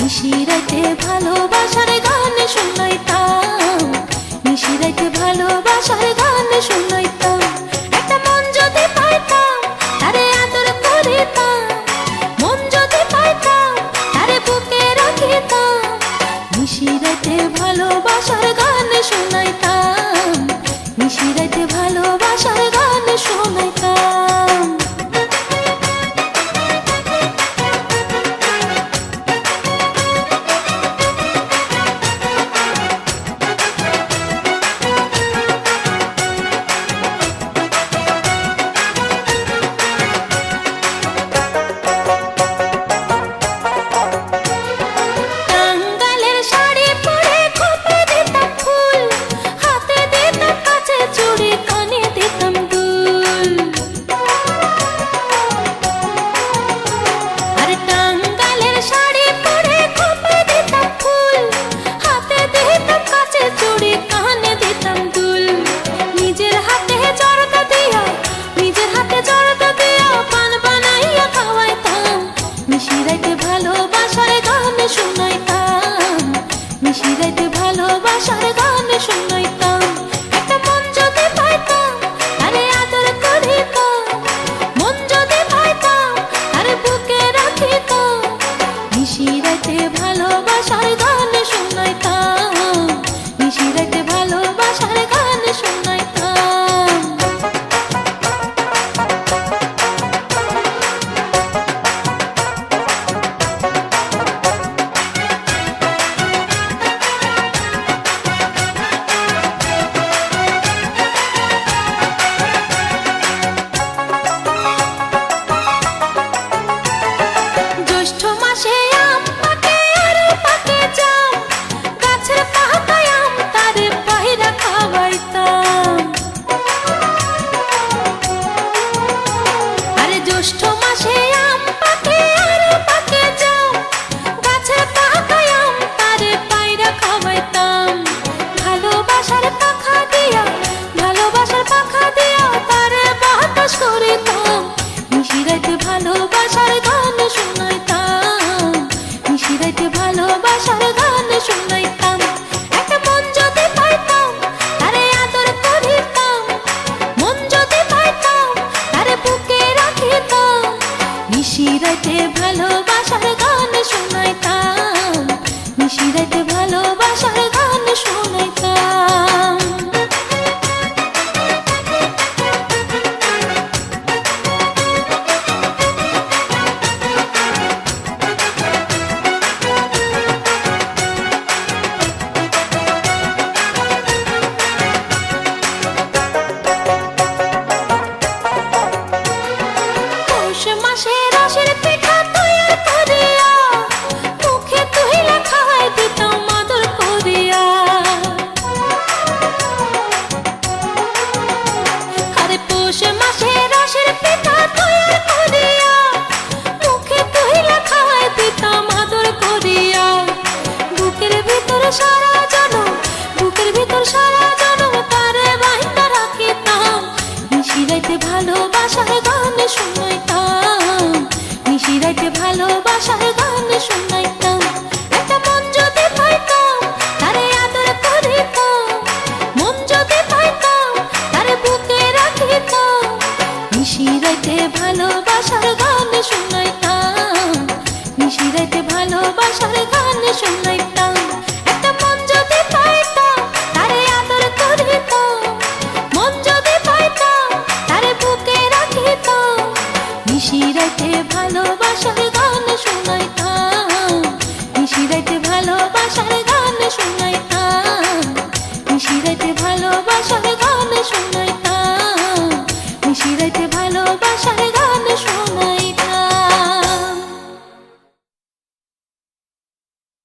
নিশিরাতে ভালোবাসার গান শুনাইতাম, নিশিরাতে ভালোবাসার গান শুনাইতাম। একটা মন যদি পাইতাম তারে আদর করিতাম, মন যদি পাইতাম তারে বুকে রাখিতাম। নিশিরাতে ভালোবাসার গান শুনাইতাম, নিশিরাতে ভালোবাসার গান শুনাইতাম। নিশিরাতে ভালোবাসার গান শুনাইতাম, নিশিরাতে ভালোবাসার গান শুনাইতাম। একটা মন যদি পাইতাম তারে আদর করিতাম, মন যদি পাইতাম তারে বুকে রাখিতাম। নিশিরাতে ভালোবাসার গান শুনাইতাম, নিশিরাতে ভালোবাসার গান শুনাইতাম। জ্যৈষ্ঠ মাসে আম পাকে আর পাকে জাম, গাছের পাতায় আম তারে পায়রা খাওয়াইতাম। ভালোবাসার পাখা দিয়া, ভালোবাসার পাখা দিয়া তারে বাতাস করিতাম। নিশিরাতে ভালোবাসার গান শুনাইতাম, নিশিরাতে ভালোবাসার গান শুনাইতাম। একটা মন যদি পাইতাম তারে আদর করিতাম, মন যদি পাইতাম তারে বুকে রাখিতাম। নিশিরাতে ভালোবাসার গান শুনাইতাম, নিশিরাতে ভালোবাসার গান শুনাইতাম। পৌষ মাসে রসের পিঠা তৈয়ার করিয়া মুখে তুহিলা খাওয়াই দিতাম আদর করিয়া। আরে পৌষ মাসে রসের পিঠা তৈয়ার করিয়া মুখে তুহিলা খাওয়াই দিতাম আদর করিয়া। বুকের ভিতর সারা জনম, বুকের ভিতর সারা জনম তারে বাইন্দা রাখিতাম। নিশিরাতে ভালোবাসার গান শুনাইতাম, নিশিরাতে ভালোবাসার গান শুনাইতাম। একটা মন যদি পাইতাম তারে আদর করিতাম, মন যদি পাইতাম তারে বুকে রাখিতাম। নিশিরাতে ভালোবাসার গান শুনাইতাম, নিশিরাতে ভালোবাসার গান শুনাইতাম।